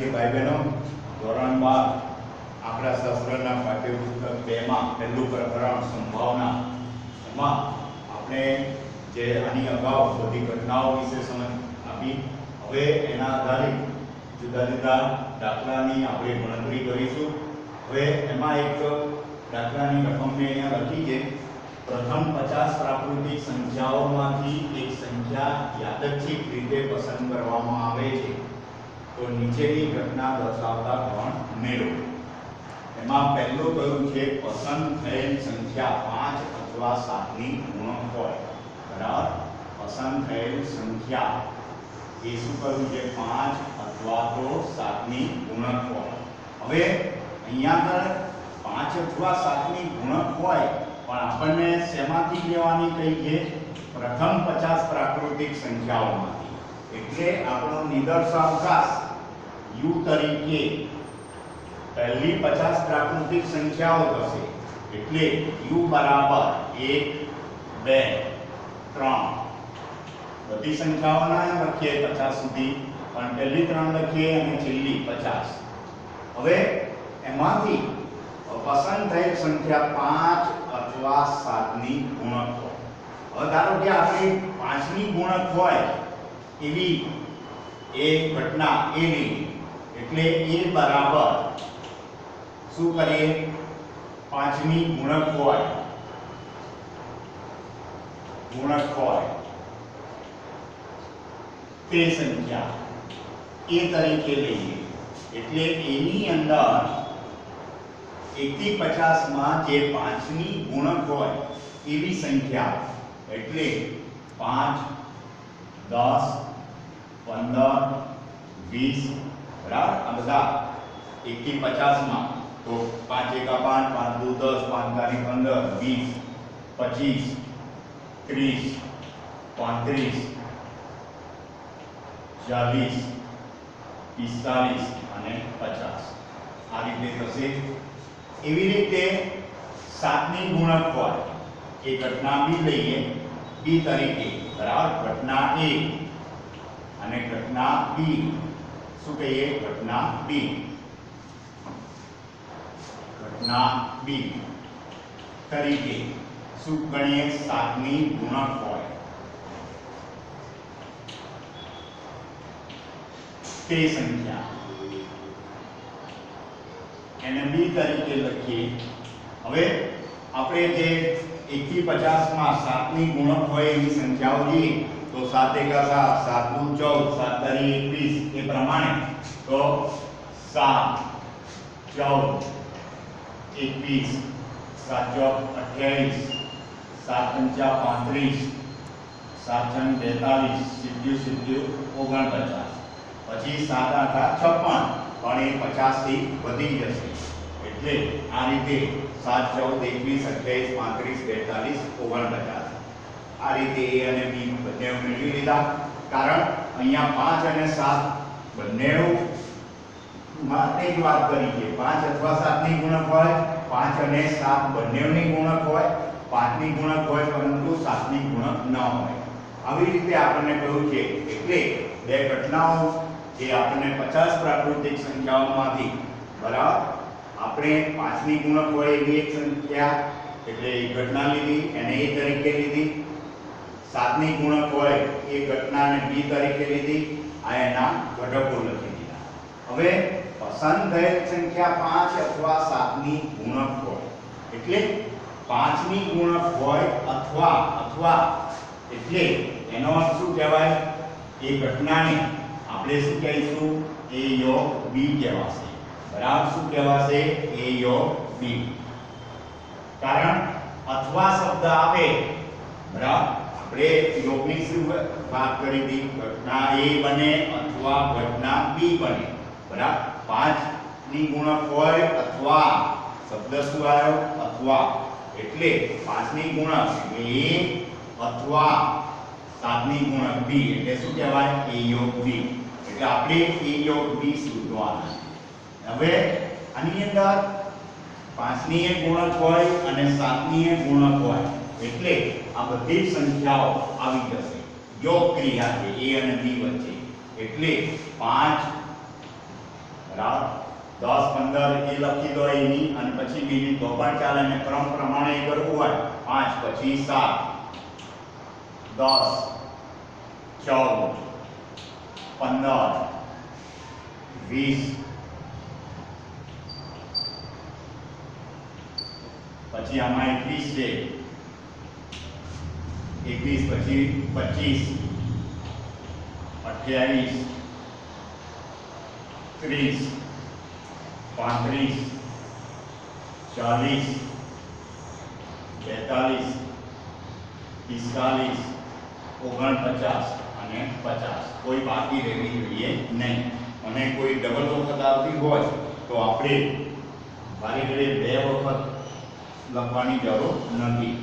વિદ્યાર્થી ભાઈ બહેનો, ધોરણ 12 આંકડાશાસ્ત્રના પાઠ્યપુસ્તક 2 માં પહેલું પ્રકરણ સંભાવના, એમાં આપણે જે આની અગાઉ બધી ઘટનાઓ વિશે સમજ આપી, હવે એના આધારિત જુદા જુદા દાખલાની આપણે ગણતરી કરીશું. હવે એમાં એક દાખલાની રકમ મેં અહીંયા લખી છે. પ્રથમ 50 પ્રાકૃતિક સંખ્યાઓમાંથી એક સંખ્યા યાદચ્છિક રીતે પસંદ કરવામાં આવે છે તો નીચેની ઘટના દર્શાવતા ગણ મેળવો. એમાં પહેલું કયું છે, પસંદ થયેલ સંખ્યા 5 અથવા 7 ની ગુણક હોય. બરાબર, પસંદ થયેલ સંખ્યા એ શું કરવું છે, 5 અથવા તો 7 ની ગુણક હોય. હવે અહીંયા આગળ 5 અથવા 7 ની ગુણક હોય, પણ આપણને શેમાંથી લેવાની કઈ છે, પ્રથમ 50 પ્રાકૃતિક સંખ્યાઓમાંથી. એટલે આપણો નિદર્શાવકાશ u તરીકે પહેલી 50 પ્રાકૃતિક સંખ્યાઓ થશે. એટલે u બરાબર 1 2 3 બધી સંખ્યાઓના લખીએ 50 સુધી, પણ પહેલી 3 લખીએ અને છેલ્લી 50. હવે એમાંથી પસંદ થયેલ સંખ્યા 5 અથવા 7 ની ગુણક હોય. હવે ધારો કે આપણી 5 ની ગુણક હોય એવી એક ઘટના એ લીધી, એટલે એ બરાબર શું કરીએ, 5 ની ગુણક હોય તે સંખ્યા એ તરીકે લઈએ. એટલે એની અંદર 1 થી 50 માં જે 5 ની ગુણક હોય એવી સંખ્યા, એટલે 5 10 15 20, બરાબર. આ બધા 1 થી 50 માં તો 5 એકા 5, 5 દુ 10, 5 તારી 15, 20, 25, 30, 35, 40, 45 અને 50. આ રીતે થશે. એવી રીતે 7 ની ગુણક હોય એ ઘટના બી લઈએ, બી તરીકે, બરાબર. ઘટના એ અને ઘટના બી શું કહીએ, ઘટના બી. ઘટના બી તરીકે શું ગણીએ, 7 ની ગુણક હોય તે સંખ્યા, એને બી તરીકે લખીએ. હવે આપણે જે 1 થી 50 માં 7 ની ગુણક હોય એવી સંખ્યાઓ લઈએ તો 7 એકા 7, 7 દુ 14, 7 તારી 21 એ પ્રમાણે તો 7 14 21, 7 ચોક 28, 7 પંચા 35, 7 છંગ 42, સીધું 49, પછી 7 આઠા 56, પણ એ 50 થી વધી જશે. એટલે આ રીતે 7 14 21 28 35 42 49 આ રીતે a અને b બંને મેળવી લીધા. કારણ અહીંયા 5 અને 7 બંને માટે જ વાત કરી છે. 5 અથવા 7 ની ગુણક હોય, 5 અને 7 બંનેની ગુણક હોય, 5 ની ગુણક હોય પરંતુ 7 ની ગુણક ન હોય. આવી રીતે આપણને કહ્યું છે. એટલે બે ઘટનાઓ જે આપણને 50 પ્રાકૃતિક સંખ્યાઓમાંથી, બરાબર, આપણે 5 ની ગુણક હોય એવી એક સંખ્યા, એટલે એ ઘટના લીધી, એને a તરીકે લીધી. 7 ની ગુણક હોય એ ઘટનાને b તરીકે લીધી. આ એના ઘટકો લખી દીધા. હવે પસંદ થયેલ સંખ્યા 5 અથવા 7 ની ગુણક હોય, એટલે 5 ની ગુણક હોય અથવા એટલે એનો અર્થ શું કહેવાય, એ ઘટનાને આપણે શું કહીશું, a યોગ b કહેવાશે. બરાબર, શું કહેવાશે, a યોગ b. કારણ અથવા શબ્દ આવે, બરાબર, આપણે યોગની શું વાત કરી હતી, ઘટના a બને અથવા ઘટના b બને. બરાબર, 5 ની ગુણક હોય અથવા, શબ્દ શું આવ્યો, અથવા. એટલે 5 ની ગુણક a અથવા 7 ની ગુણક b, એટલે શું કહેવાય, a યોગ b. એટલે આપણે a યોગ b શોધવાના. હવે આની અંદર 5 ની એક ગુણક હોય અને 7 ની એક ગુણક હોય, એટલે આ બધી સંખ્યાઓ આવી જશે. યોગ ક્રિયા છે a અને b વચ્ચે. એટલે 5 બરાબર 10 15 એ લખી દો એની અને પછી બીજી તો પણ ચાલે અને ક્રમ પ્રમાણે કરવું હોય 5 પછી 7 10 14 15 20 પછી આમાં 21 છે 21 પછી 25 28 30 35 40 42 45 49 અને 50 કોઈ બાકી રહેવી જોઈએ નહીં અને કોઈ ડબલ વખત આવતી હોય તો આપણે વારે ઘડે બે વખત લખવાની જરૂર નથી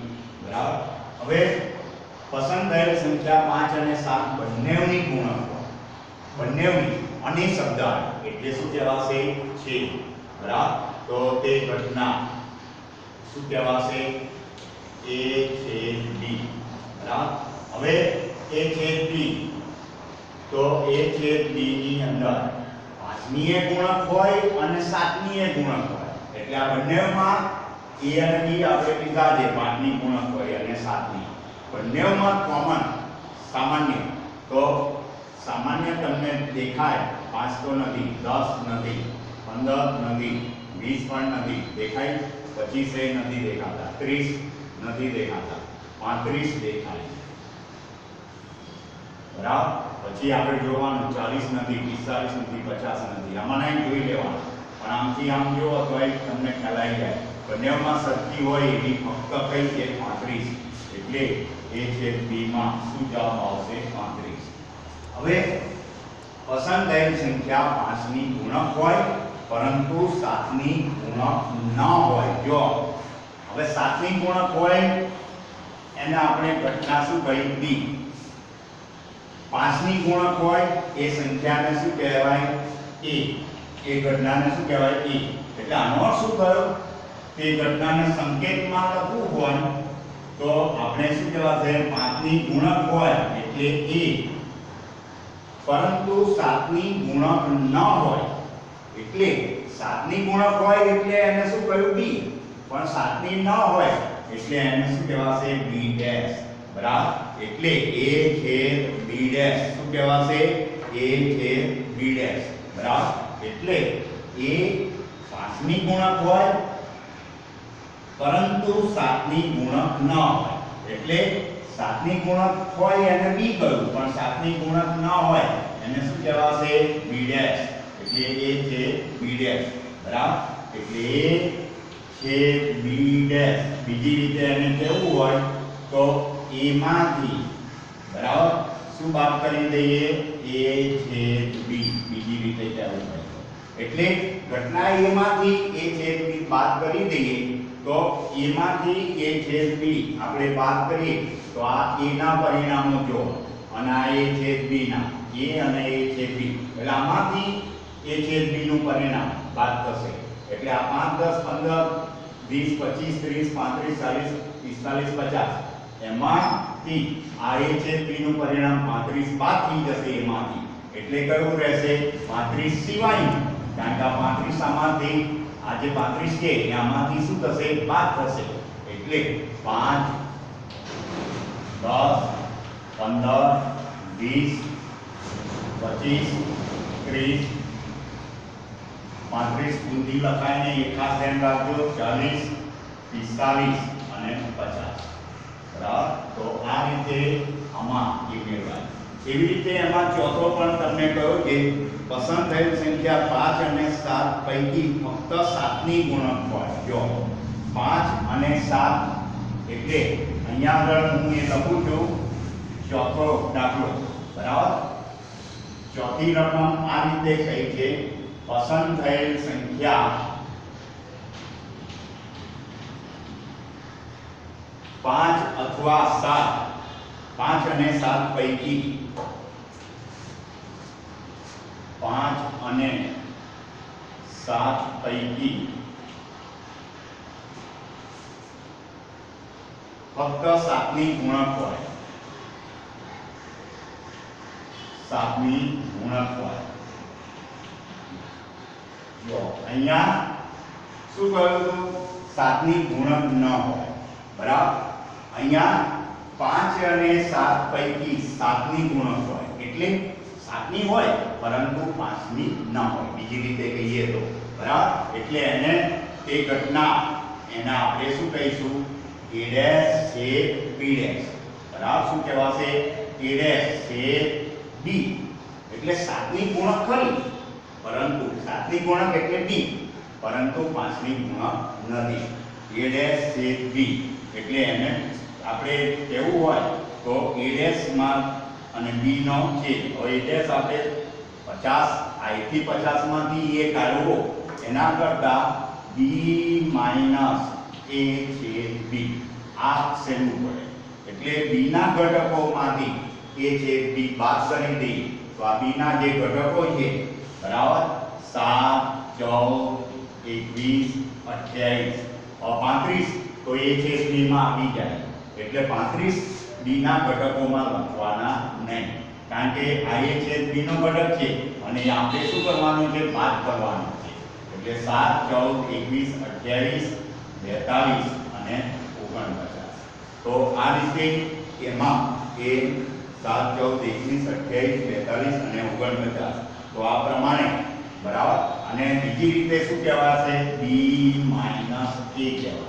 બરાબર હવે પસંદ થયેલ સંખ્યા 5 અને 7 બંનેની ગુણક બંનેની અને શબ્દ એટલે શું કહેવાશે છે બરાબર તો તે ઘટના શું કહેવાશે a છેદ b બરાબર હવે a છેદ b તો a છેદ b ની અંદર 5ની એ ગુણક હોય અને 7ની એ ગુણક હોય એટલે આ બંનેમાં a અને b આપણે લીધા છે 5ની ગુણક હોય અને 7ની બંનેમાં કોમન સામાન્ય તો સામાન્ય તમને દેખાય 5 તો નથી 10 નથી 15 નથી 20 પણ નથી દેખાય 25 એ નથી દેખાતા 30 નથી દેખાતા 35 દેખાય બરાબર પછી આપણે જોવાનું 40 નથી 45 નથી 50 નથી આમાં નહીં જોઈ લેવાનું પણ આમથી આમ જોવો તો તમને ખ્યાલ આવી જાય બંનેમાં સરખી હોય એવી ફક્ત કઈ છે 35 એટલે a છેદ b માં શું જવાબ આવશે 35 હવે પસંદ થયેલ સંખ્યા 5 ની ગુણક હોય પરંતુ 7 ની ગુણક ન હોય જો હવે 7 ની ગુણક હોય એને આપણે ઘટના શું કહી b 5 ની ગુણક હોય એ સંખ્યાને શું કહેવાય a એ ઘટનાને શું કહેવાય a એટલે આનો અર્થ શું થયો તે ઘટનાને સંકેતમાં લખવું હોય તો આપણે શું કહેવાશે 5 ની ગુણક હોય એટલે a પરંતુ 7 ની ગુણક ન હોય એટલે 7 ની ગુણક હોય એટલે એને શું કહ્યું b પણ 7 ની ન હોય એટલે એને શું કહેવાશે b ડેશ બરાબર એટલે a છેદ b ડેશ શું કહેવાશે a છેદ b ડેશ બરાબર એટલે a 5 ની ગુણક હોય પરંતુ 7 ની ગુણક ન હોય એટલે 7 ની ગુણક હોય એને b કહ્યું પણ 7 ની ગુણક ન હોય એને શું કહેવાશે b ડેશ એટલે a છે b ડેશ બરાબર એટલે a છે b ડેશ બીજી રીતે એને કહેવું હોય તો a માંથી બરાબર શું બાદ કરી દઈએ a છે b બીજી રીતે કહેવું હોય એટલે ઘટના a માંથી a છે b બાદ કરી દઈએ તો a માંથી a છેદ b આપણે બાદ કરીએ તો આ a ના પરિણામો જો અને આ a છેદ b ના a અને a છેદ b એટલે આમાંથી a છેદ b નું પરિણામ બાદ થશે એટલે આ 5 10 15 20 25 30 35 40 45 50 એમાંથી આ a છેદ b નું પરિણામ 35 બાદ થઈ જશે એમાંથી એટલે કયું રહેશે 35 સિવાય કારણ કે આ 35 આમાંથી આ જે 35 છે એમાંથી શું થશે બાદ થશે એટલે 5 10 15 20 25 30 35 કુંડી લખાય ને એક ખાસ ધ્યાન રાખજો 40 45 અને 50 બરાબર તો આ રીતે આમાં એ મેળવાય એવી રીતે એમાં ચોથો પણ તમને કહ્યું કે પસંદ થયેલ સંખ્યા 5 અને 7 પૈકી ફક્ત 7 ની ગુણક હોય જો 5 અને 7 એટલે અહીંયા આગળ હું એ લખું છું ચોથો દાખલો બરાબર ચોથી રકમ આ રીતે કહી છે પસંદ થયેલ સંખ્યા 5 અથવા 7 5 અને 7 પૈકી 5 અને 7 પૈકી ફક્ત 7 ની ગુણક હોય 7 ની ગુણક હોય જો અહીંયા શું કહ્યું હતું, 7 ની ગુણક ન હોય, બરાબર. અહીંયા 5 અને 7 પૈકી 7 ની ગુણક હોય, એટલે 7 ની હોય પરંતુ 5 ની ન હોય, બીજી રીતે કહીએ તો, બરાબર. એટલે એને તે ઘટના એને આપણે શું કહીશું, a ડેશ છેદ b ડેશ, બરાબર. શું કહેવાશે, a ડેશ છેદ b, એટલે 7 ની ગુણક ખરી પરંતુ 7 ની ગુણક એટલે b, પરંતુ 5 ની ગુણક નથી. a ડેશ છેદ b એટલે એને આપણે કેવું હોય તો a ડેશ માં અને b નો છેદ. હવે a ડેશ આપણે 50 i થી 50 માંથી a કાઢવો એના કરતા b માઈનસ a છેદ b આ સેનું પડે, એટલે b ના ઘટકોમાંથી a છેદ b બાદ કરી દઈએ તો આ b ના જે ઘટકો છે, બરાબર, 7 14 21 28 35, તો a છેદ b માં આવી જાય, એટલે 35 b ના ઘટકોમાં લખવાના નહીં, કારણ કે આ a છેદ b નો ઘટક છે અને આપણે શું કરવાનું છે, બાદ કરવાનું છે. એટલે 7 14 21 28 42 અને 49. તો આ રીતે એમાં એ 7 14 21 28 42 અને 49, તો આ પ્રમાણે, બરાબર. અને બીજી રીતે શું કહેવાશે, b માઈનસ a કહેવાય,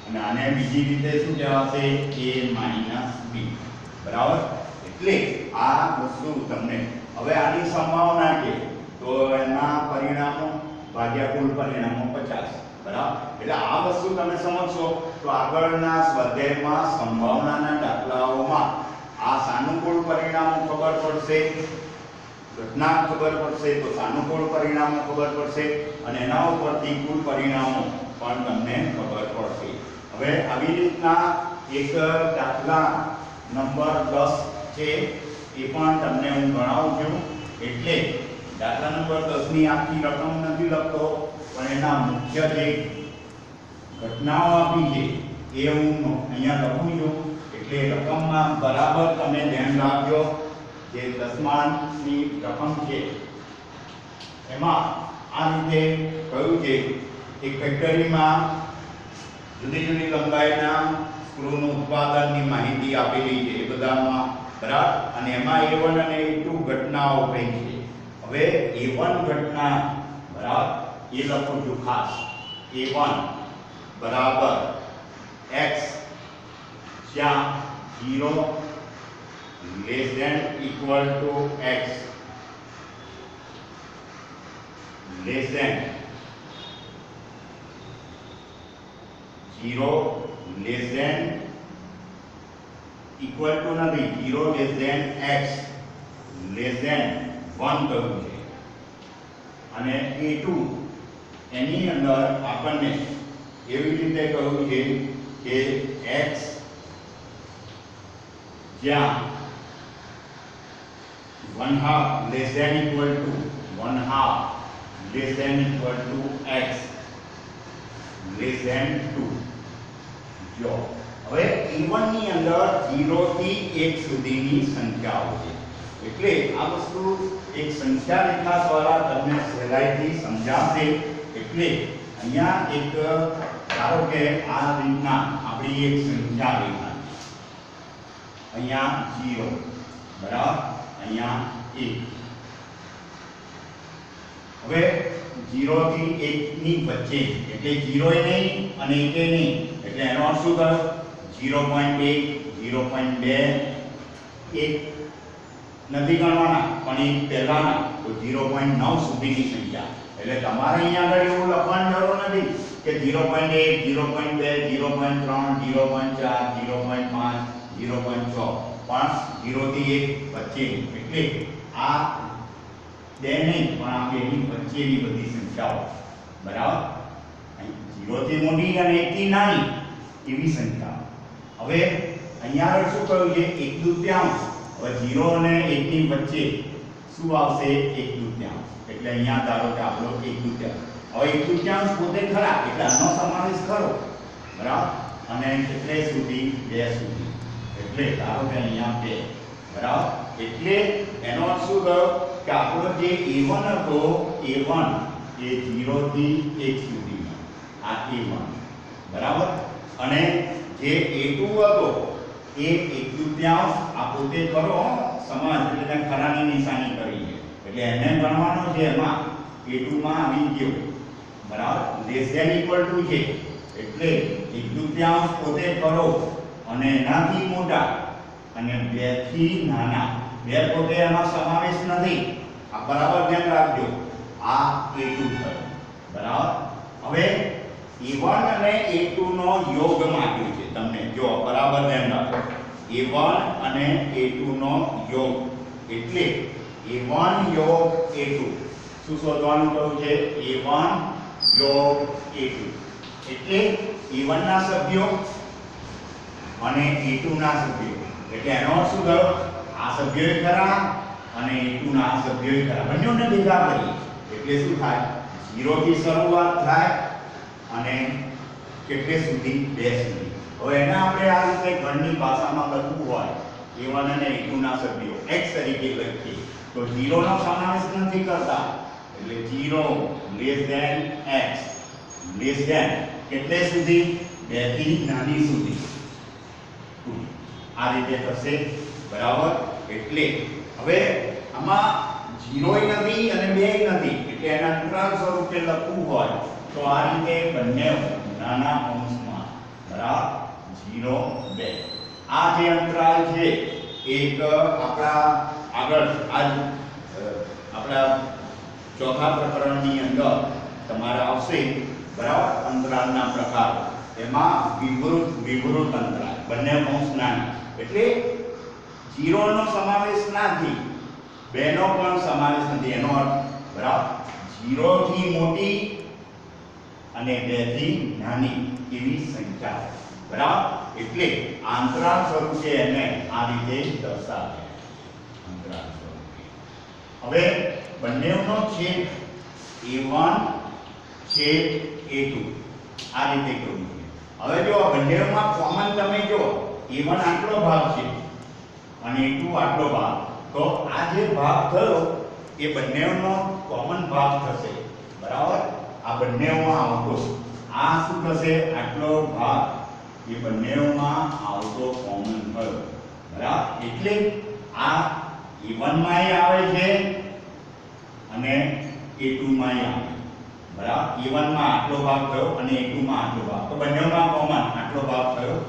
અને આને બીજી રીતે શું કહેવાશે, a માઈનસ b, બરાબર. એટલે આ વસ્તુ તમને હવે આની સંભાવના કે તો એના પરિણામો ભાગ્યા કુલ પરિણામો 50, બરાબર. એટલે આ વસ્તુ તમે સમજશો તો આગળના સ્વાધ્યાયમાં સંભાવનાના દાખલાઓમાં આ સાનુકૂળ પરિણામો ખબર પડશે, ઘટના ખબર પડશે તો સાનુકૂળ પરિણામો ખબર પડશે, અને એના ઉપરથી કુલ પરિણામો પણ તમને ખબર પડશે. હવે આવી રીતના એક દાખલા નંબર 10 છે, એ પણ તમને હું ગણાવું છું. એટલે દાખલા નંબર 10 ની આખી રકમ નથી લખતો, પણ એના મુખ્ય જે ઘટનાઓ આપી છે એ હું અહીંયા લખું છું. એટલે રકમમાં બરાબર તમે ધ્યાન રાખજો. જે દસમાની રકમ છે એમાં આ રીતે કહ્યું છે, એક ફેક્ટરીમાં જુદી જુદી લંબાઈના સ્ક્રૂનું ઉત્પાદનની માહિતી આપેલી છે એ બધામાં, બરાબર. અને એમાં A1 અને A2 ઘટનાઓ કઈ છે. હવે A1 ઘટના, બરાબર, એ લખું છું ખાસ. A1 બરાબર x જ્યાં 0 less than equal to x less than 0 less than equal to નથી, 0 less than x less than 1 કહ્યું છે. અને A2 એની અંદર આપણને એવી રીતે કહ્યું છે કે x જ્યાં 1/2 less than equal to 1/2 less than equal to x less than 2. જો હવે E1 ની અંદર 0 થી 1 સુધીની સંખ્યાઓ છે, એટલે આ વસ્તુ એક સંખ્યા રેખા દ્વારા તમને સહેલાઈથી સમજાવશે. એટલે અહીંયા એક ધારો કે આ રીતના આપણી એક સંખ્યા રેખા, અહીંયા 0, બરાબર, અહીંયા 1. હવે 0 થી 1 ની વચ્ચે, એટલે 0 એ નહીં અને 1 એ નહીં, એટલે એનો અર્થ શું થયો, 0.1 0.2 1 નથી ગણવાના પણ એ પહેલાના, તો 0.9 સુધીની સંખ્યા. એટલે તમારે અહીંયા આગળ એવું લખવાની જરૂર નથી કે 0.1 0.2 0.3 0.4 0.5 0.6, પણ 0 થી 1 વચ્ચે. એટલે આ બે નહીં પણ આ બેની વચ્ચેની બધી સંખ્યાઓ, બરાબર. 0 થી મોટી અને 1 થી નાની એવી સંખ્યા. હવે અહીંયા આગળ શું કહ્યું છે, 1/2. હવે 0 અને 1 ની વચ્ચે શું આવશે, 1/2. એટલે અહીંયા ધારો કે આપણો 1/2. હવે 1/2 પોતે ખરા એટલે આનો સમાવેશ ખરો, બરાબર. અને કેટલે સુધી, 2 સુધી. એટલે ધારો કે અહીંયા 2, બરાબર. એટલે એનો અર્થ શું થયો કે આપણો જે A1 હતો, A1 એ 0 થી 1 સુધીનો આ A1 બરાબર અને જે A2 હતો એ 1/2 આ પોતે કરો સમાસ એટલે ત્યાં ખરાની નિશાની કરી છે એટલે એને ગણવાનો છે એમાં A2 માં આવી ગયો બરાબર લેસ ધેન ઇક્વલ ટુ છે એટલે 1/2 પોતે કરો અને એનાથી મોટા અને 2 થી નાના 2 પોતે એમાં સમાવેશ નથી આ બરાબર ધ્યાન રાખજો આ A2 થયો બરાબર હવે A1 અને A2 નો યોગ માગ્યું છે તમને જો બરાબર ધ્યાન રાખો A1 અને A2 નો યોગ એટલે A1 યોગ A2 શું શોધવાનું કહ્યું છે A1 યોગ A2 એટલે A1 ના સભ્યો અને A2 ના સભ્યો એટલે એનો અર્થ શું થયો આ સભ્યોય ખરા અને A2 ના સભ્યોય ખરા બંનેને ભેગા કરીએ એટલે શું થાય 0 થી શરૂઆત થાય અને કેટલે સુધી 2 સુધી હવે એને આપણે આ રીતે ગણની ભાષામાં લખવું હોય A1 અને A2 ના સભ્યો x તરીકે લખીએ તો 0 નો સમાવેશ નથી કરતા એટલે 0 less than x less than કેટલે સુધી 2 થી નાની સુધી આ રીતે થશે બરાબર એટલે હવે આમાં 0 ય નથી અને 2 ય નથી એટલે એના અંતરાલ સ્વરૂપે લખવું હોય તો આ રીતે બંને નાના કૌંસમાં બરાબર 0 2 આ જે અંતરાલ છે એક આપણા આગળ આપણા ચોથા પ્રકરણની અંદર તમારે આવશે બરાબર અંતરાલના પ્રકાર એમાં વિવૃત અંતરાલ બંને કૌંસ નાના એટલે 0 નો સમાવેશ નથી 2 નો પણ સમાવેશ નથી એનો અર્થ બરાબર 0 થી મોટી અને 2 થી નાની એવી સંખ્યા બરાબર એટલે અંતરાલ સ્વરૂપે એને આ રીતે દર્શાવે અંતરાલ સ્વરૂપે હવે બંનેનો છેદ A1 છેદ A2 આ રીતે કરવું છે હવે જો આ બંનેમાં કોમન તમે જો A1 આટલો ભાગ છે અને A2 આટલો ભાગ તો આ જે ભાગ થયો એ બંનેનો કોમન ભાગ થશે બરાબર આ બંનેમાં આવતો આ શું થશે આટલો ભાગ એ બંનેમાં આવતો કોમન થયો બરાબર એટલે આ A1 માં આવે છે અને A2 માં આવે બરાબર A1 માં આટલો ભાગ થયો અને A2 માં આટલો ભાગ તો બંનેમાં કોમન આટલો ભાગ થયો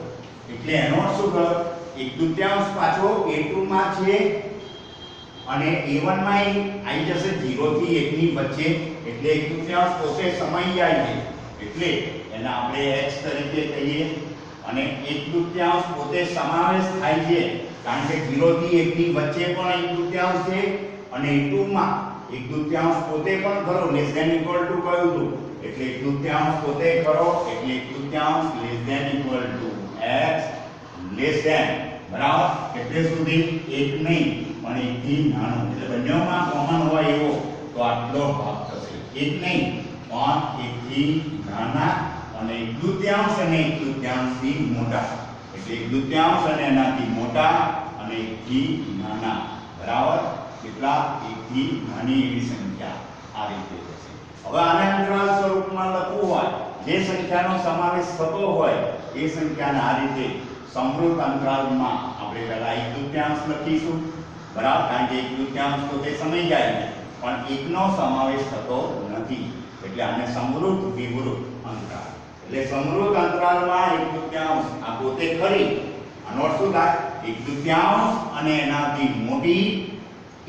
એટલે એનો અર્થ શું થયો 1/2 પાછો A2 માં છે અને A1 માં આવી જશે 0 થી 1 ની વચ્ચે એટલે 1/2 પોતે સમાઈ જાય છે એટલે એને આપણે x તરીકે કહીએ અને 1/2 પોતે સમાવેશ થાય છે કારણ કે 0 થી 1 ની વચ્ચે પણ 1/2 છે અને A2 માં 1/2 પોતે પણ ખરો લેસ ધેન ઇક્વલ ટુ કહ્યું હતું એટલે 1/2 પોતે ખરો એટલે 1/2 less than equal to x less than બરાબર એટલે સુધી 1 નહીં પણ 1 થી નાનો એટલે બંનેમાં કોમન હોય એવો તો આટલો ભાગ થશે 1 નહીં પણ 1 થી નાના અને 1/2 અને 1/2 થી મોટા એટલે 1/2 અને એનાથી મોટા અને 1 થી નાના બરાબર કેટલા 1 થી નાની એવી સંખ્યા આ રીતે થશે હવે આને અંતરાલ સ્વરૂપમાં લખવું હોય જે સંખ્યાનો સમાવેશ થતો હોય એ સંખ્યાને આ રીતે સમૃદ્ધ અંતરાલમાં આપણે પહેલા 1/2 લખીશું બરાબર કારણ કે 1/2 તો તે સમય જાય છે પણ એકનો સમાવેશ થતો નથી એટલે આને સમૃદ્ધ વિવૃત અંતરાલ એટલે સમૃદ્ધ અંતરાલમાં 1/2 આ પોતે ખરી આનો અર્થ શું થાય 1/2 અને એનાથી મોટી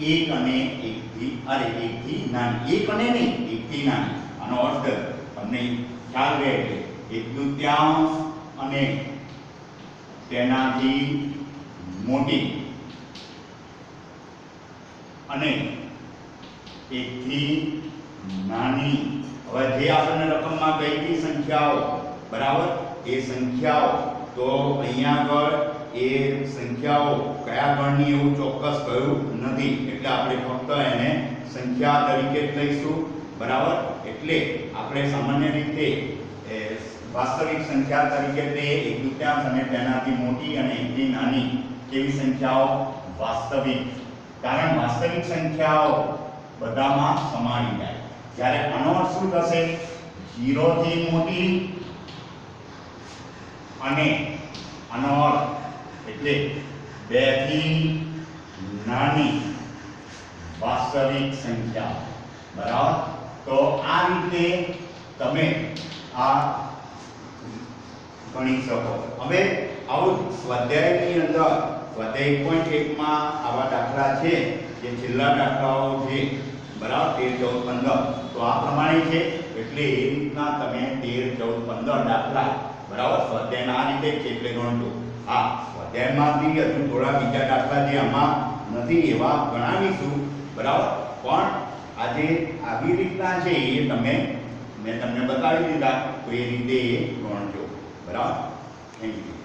1 અને 1 થી અરે 1 થી નાની 1 અને નહીં 1 થી નાની આનો અર્થ તમને ખ્યાલ રહે કે 1/2 અને તેનાથી મોટી અને 1 થી નાની હવે જે આપણને રકમમાં કઈ કઈ સંખ્યાઓ બરાબર એ સંખ્યાઓ તો અહીંયા આગળ એ સંખ્યાઓ કયા ગણની એવું ચોક્કસ કહ્યું નથી એટલે આપણે ફક્ત એને સંખ્યા તરીકે જ લઈશું બરાબર એટલે આપણે સામાન્ય રીતે વાસ્તવિક સંખ્યા તરીકે તે 1/2 અને તેનાથી મોટી અને 1 થી નાની કેવી સંખ્યાઓ વાસ્તવિક કારણ વાસ્તવિક સંખ્યાઓ બધામાં સમાઈ જાય જ્યારે આનો અર્થ શું થશે? 0 થી મોટી અને આનો અર્થ એટલે 2 થી નાની વાસ્તવિક સંખ્યા, બરાબર? તો આ રીતે તમે આ ગણી શકો. હવે આવું સ્વાધ્યાયની અંદર સ્વાધ્યાય 1.1 માં આવા દાખલા છે, જે છેલ્લા દાખલાઓ છે, બરાબર? 13, 14, 15 તો આ પ્રમાણે છે. એટલે એ રીતના તમે 13, 14, 15 દાખલા, બરાબર, સ્વાધ્યાયના આ રીતે છે એટલે ગણજો. હા, સ્વાધ્યાયમાંથી હજુ થોડા બીજા દાખલા જે આમાં નથી એવા ગણાવીશું, બરાબર? પણ આજે આવી રીતના છે એ તમે મેં તમને બતાવી દીધા, તો એ રીતે એ ગણજો, બરાબર? Thank you.